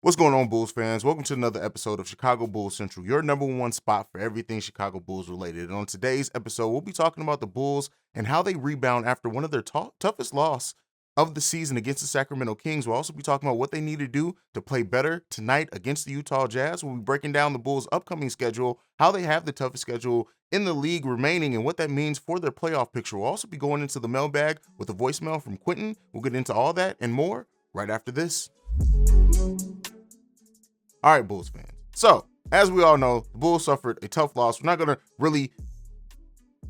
What's going on, Bulls fans? Welcome to another episode of Chicago Bulls Central, your number one spot for everything Chicago Bulls related. And on today's episode, we'll be talking about the Bulls and how they rebound after one of their toughest loss of the season against the Sacramento Kings. We'll also be talking about what they need to do to play better tonight against the Utah Jazz. We'll be breaking down the Bulls' upcoming schedule, how they have the toughest schedule in the league remaining, and what that means for their playoff picture. We'll also be going into the mailbag with a voicemail from Quentin. We'll get into all that and more right after this. All right, Bulls fans. So, as we all know, the Bulls suffered a tough loss. We're not going to really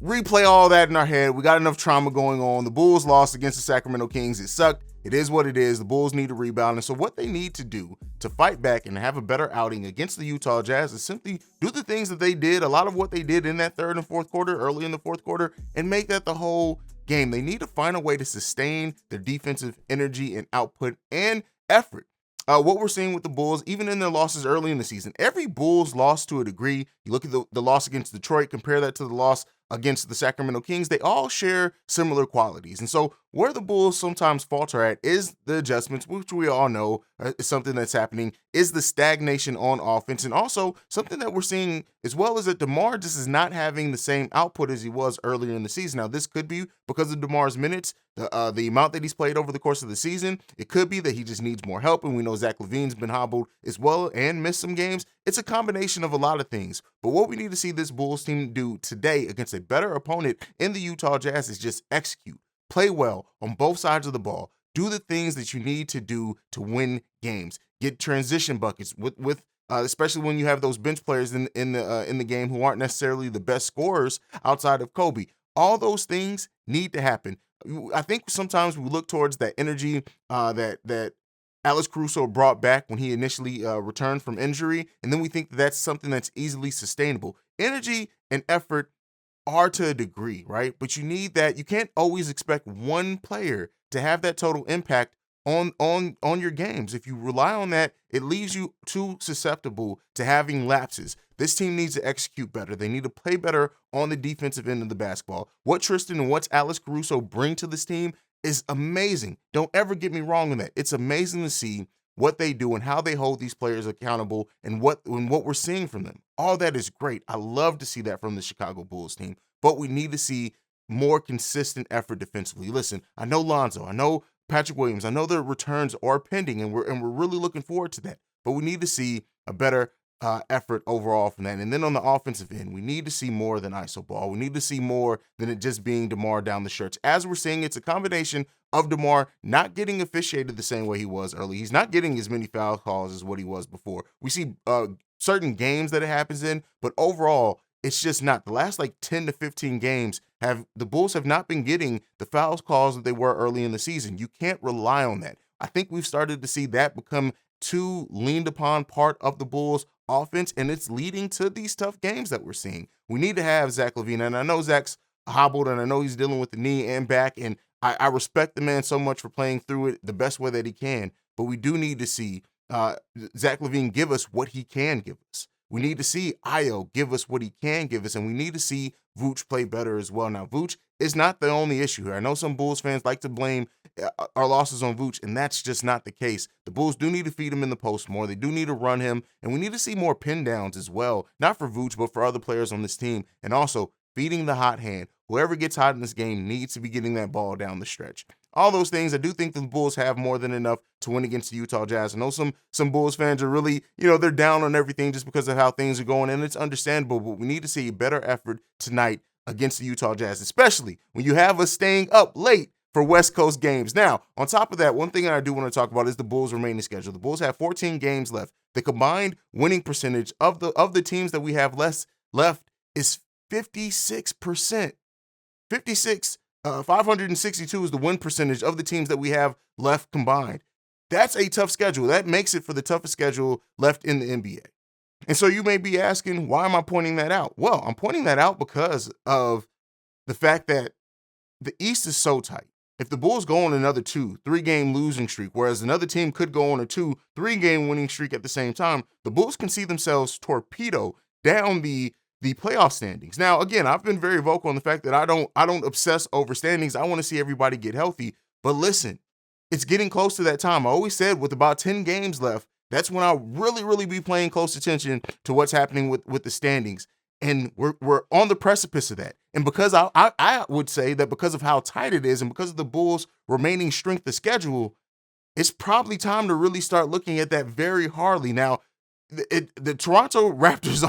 replay all that in our head. We got enough trauma going on. The Bulls lost against the Sacramento Kings. It sucked. It is what it is. The Bulls need to rebound. And so what they need to do to fight back and have a better outing against the Utah Jazz is simply do the things that they did, a lot of what they did in that third and fourth quarter, early in the fourth quarter, and make that the whole game. They need to find a way to sustain their defensive energy and output and effort. What we're seeing with the Bulls, even in their losses early in the season, every Bulls loss to a degree, you look at the loss against Detroit, compare that to the loss against the Sacramento Kings, they all share similar qualities. And so where the Bulls sometimes falter at is the adjustments, which we all know is something that's happening, is the stagnation on offense. And also something that we're seeing as well is that DeMar just is not having the same output as he was earlier in the season. Now, this could be because of DeMar's minutes, the amount that he's played over the course of the season. It could be that he just needs more help, and we know Zach LaVine's been hobbled as well and missed some games. It's a combination of a lot of things. But what we need to see this Bulls team do today against a better opponent in the Utah Jazz is just execute, play well on both sides of the ball, do the things that you need to do to win games, get transition buckets with especially when you have those bench players in the game who aren't necessarily the best scorers outside of Kobe. All those things need to happen. I think sometimes we look towards that energy that Alex Caruso brought back when he initially returned from injury, and then we think that's something that's easily sustainable. Energy and effort are to a degree, right? But you need that. You can't always expect one player to have that total impact on your games. If you rely on that, it leaves you too susceptible to having lapses. This team needs to execute better. They need to play better on the defensive end of the basketball. What Tristan and what's Alex Caruso bring to this team is amazing. Don't ever get me wrong on that. It's amazing to see what they do and how they hold these players accountable and what we're seeing from them. All that is great. I love to see that from the Chicago Bulls team, but we need to see more consistent effort defensively. Listen, I know Lonzo, I know Patrick Williams, I know their returns are pending, and we're really looking forward to that. But we need to see a better effort overall from that. And then on the offensive end, we need to see more than iso ball. We need to see more than it just being DeMar down the stretch. As we're seeing, it's a combination of DeMar not getting officiated the same way he was early. He's not getting as many foul calls as what he was before. We see certain games that it happens in, but overall, it's just not. The last 10 to 15 games the Bulls have not been getting the foul calls that they were early in the season. You can't rely on that. I think we've started to see that become too leaned upon part of the Bulls offense, and it's leading to these tough games that we're seeing. We need to have Zach LaVine, and I know Zach's hobbled, and I know he's dealing with the knee and back, and I respect the man so much for playing through it the best way that he can, but we do need to see Zach LaVine give us what he can give us. We need to see Ayo give us what he can give us, and we need to see Vooch play better as well. Now, Vooch is not the only issue here. I know some Bulls fans like to blame our losses on Vooch, and that's just not the case. The Bulls do need to feed him in the post more. They do need to run him, and we need to see more pin downs as well, not for Vooch, but for other players on this team, and also feeding the hot hand. Whoever gets hot in this game needs to be getting that ball down the stretch. All those things, I do think the Bulls have more than enough to win against the Utah Jazz. I know some Bulls fans are really, they're down on everything just because of how things are going, and it's understandable, but we need to see a better effort tonight against the Utah Jazz, especially when you have us staying up late for West Coast games. Now, on top of that, one thing that I do want to talk about is the Bulls' remaining schedule. The Bulls have 14 games left. The combined winning percentage of the teams that we have left is 56%. 562 is the win percentage of the teams that we have left combined. That's a tough schedule. That makes it for the toughest schedule left in the NBA. And so you may be asking, why am I pointing that out? Well, I'm pointing that out because of the fact that the East is so tight. If the Bulls go on another 2-3-game losing streak, whereas another team could go on a 2-3-game winning streak at the same time, the Bulls can see themselves torpedo down the playoff standings. Now, again, I've been very vocal on the fact that I don't obsess over standings. I want to see everybody get healthy. But listen, it's getting close to that time. I always said with about 10 games left, That's when I'll really be paying close attention to what's happening with the standings. And we're on the precipice of that. And because I would say that because of how tight it is and because of the Bulls' remaining strength of schedule, it's probably time to really start looking at that very hardly. Now, the Toronto Raptors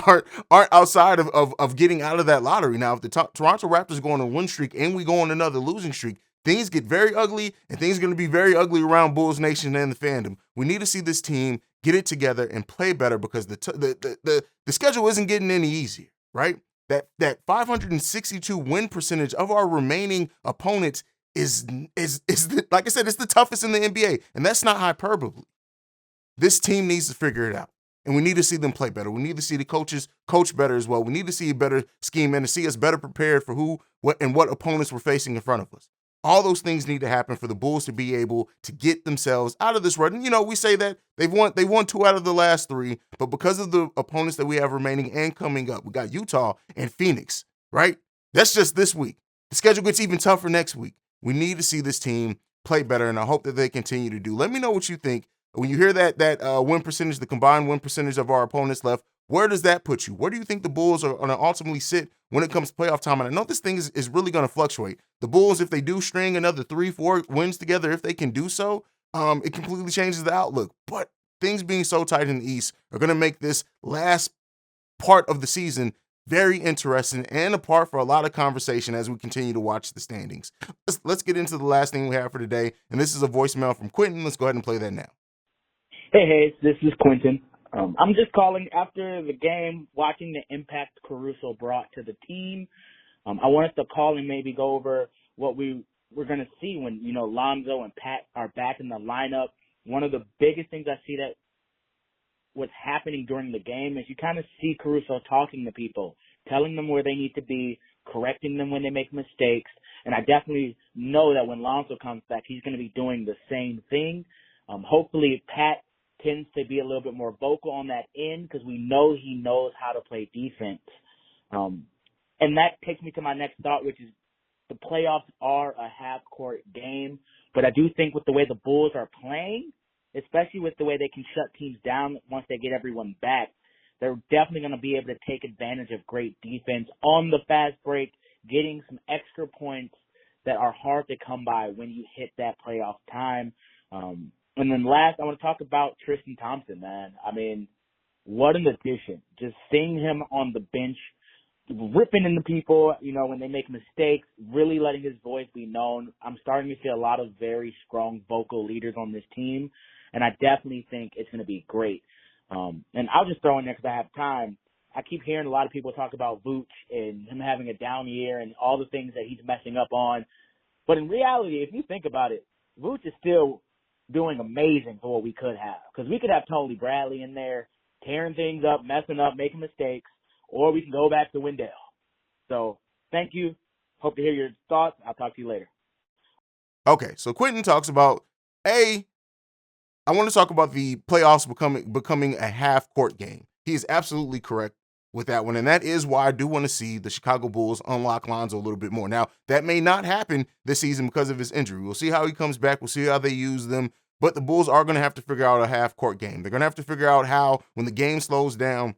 aren't outside of getting out of that lottery. Now, if the Toronto Raptors go on a win streak and we go on another losing streak, things get very ugly, and things are going to be very ugly around Bulls Nation and the fandom. We need to see this team get it together and play better because the schedule isn't getting any easier, right? That 562 win percentage of our remaining opponents is like I said, it's the toughest in the NBA, and that's not hyperbole. This team needs to figure it out. And we need to see them play better. We need to see the coaches coach better as well. We need to see a better scheme and to see us better prepared for what opponents we're facing in front of us. All those things need to happen for the Bulls to be able to get themselves out of this run. And, we say that they won 2 out of the last 3, but because of the opponents that we have remaining and coming up, we got Utah and Phoenix, right? That's just this week. The schedule gets even tougher next week. We need to see this team play better, and I hope that they continue to do. Let me know what you think. When you hear that win percentage, the combined win percentage of our opponents left, where does that put you? Where do you think the Bulls are going to ultimately sit when it comes to playoff time? And I know this thing is really going to fluctuate. The Bulls, if they do string another 3-4 wins together, if they can do so, it completely changes the outlook. But things being so tight in the East are going to make this last part of the season very interesting and a part for a lot of conversation as we continue to watch the standings. Let's get into the last thing we have for today, and this is a voicemail from Quentin. Let's go ahead and play that now. Hey, Haize, this is Quentin. I'm just calling after the game, watching the impact Caruso brought to the team. I wanted to call and maybe go over what we're going to see when, Lonzo and Pat are back in the lineup. One of the biggest things I see that what's happening during the game is you kind of see Caruso talking to people, telling them where they need to be, correcting them when they make mistakes. And I definitely know that when Lonzo comes back, he's going to be doing the same thing. Hopefully Pat tends to be a little bit more vocal on that end because we know he knows how to play defense. And that takes me to my next thought, which is the playoffs are a half-court game. But I do think with the way the Bulls are playing, especially with the way they can shut teams down once they get everyone back, they're definitely going to be able to take advantage of great defense on the fast break, getting some extra points that are hard to come by when you hit that playoff time. And then last, I want to talk about Tristan Thompson, man. I mean, what an addition. Just seeing him on the bench, ripping into people, when they make mistakes, really letting his voice be known. I'm starting to see a lot of very strong vocal leaders on this team, and I definitely think it's going to be great. And I'll just throw in there because I have time. I keep hearing a lot of people talk about Vooch and him having a down year and all the things that he's messing up on. But in reality, if you think about it, Vooch is still doing amazing for what we could have. Because we could have Tony Bradley in there tearing things up, messing up, making mistakes, or we can go back to Wendell. So thank you. Hope to hear your thoughts. I'll talk to you later. Okay, so Quentin talks about, I want to talk about the playoffs becoming a half-court game. He is absolutely correct with that one, and that is why I do want to see the Chicago Bulls unlock Lonzo a little bit more. Now, that may not happen this season because of his injury. We'll see how he comes back. We'll see how they use them, but the Bulls are going to have to figure out a half-court game. They're going to have to figure out how, when the game slows down,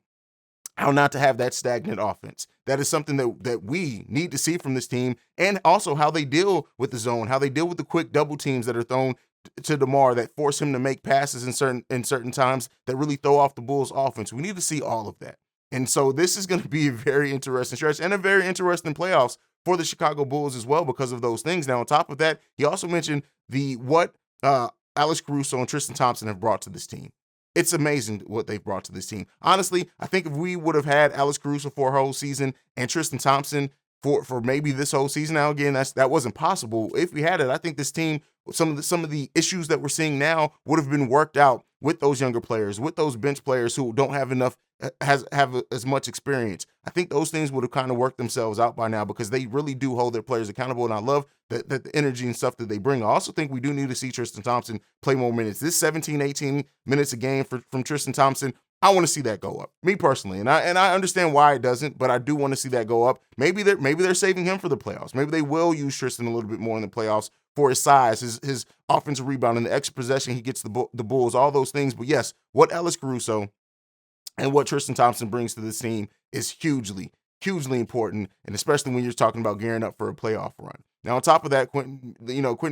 how not to have that stagnant offense. That is something that we need to see from this team, and also how they deal with the zone, how they deal with the quick double teams that are thrown to DeMar that force him to make passes in certain times that really throw off the Bulls' offense. We need to see all of that. And so this is going to be a very interesting stretch and a very interesting playoffs for the Chicago Bulls as well because of those things. Now, on top of that, he also mentioned what Alex Caruso and Tristan Thompson have brought to this team. It's amazing what they've brought to this team. Honestly, I think if we would have had Alex Caruso for a whole season and Tristan Thompson for maybe this whole season, now again, that wasn't possible. If we had it, I think this team, some of the issues that we're seeing now would have been worked out with those younger players, with those bench players who don't have enough, have as much experience. I think those things would have kind of worked themselves out by now because they really do hold their players accountable, and I love the energy and stuff that they bring. I also think we do need to see Tristan Thompson play more minutes. This 17, 18 minutes a game from Tristan Thompson, I want to see that go up, me personally, and I understand why it doesn't, but I do want to see that go up. Maybe they're saving him for the playoffs. Maybe they will use Tristan a little bit more in the playoffs for his size, his offensive rebound, and the extra possession he gets the Bulls, all those things. But yes, what Ellis Caruso and what Tristan Thompson brings to this team is hugely important, and especially when you're talking about gearing up for a playoff run. Now, on top of that, Quentin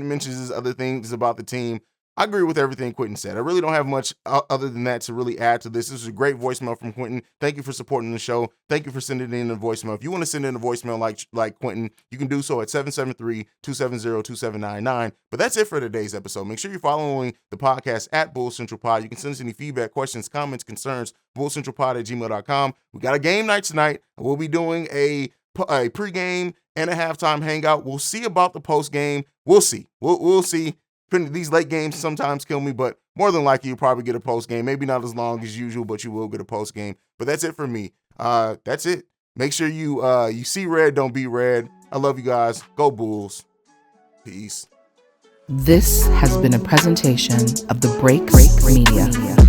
mentions his other things about the team. I agree with everything Quentin said. I really don't have much other than that to really add to this. This is a great voicemail from Quentin. Thank you for supporting the show. Thank you for sending in a voicemail. If you want to send in a voicemail like Quentin, you can do so at 773-270-2799. But that's it for today's episode. Make sure you're following the podcast at Bull Central Pod. You can send us any feedback, questions, comments, concerns, bullcentralpod@gmail.com. We got a game night tonight. We'll be doing a pregame and a halftime hangout. We'll see about the postgame. We'll see. We'll see. These late games sometimes kill me, but more than likely you'll probably get a post game. Maybe not as long as usual, but you will get a post game. But that's it for me. That's it. Make sure you see red, don't be red. I love you guys. Go Bulls. Peace. This has been a presentation of the Break Media.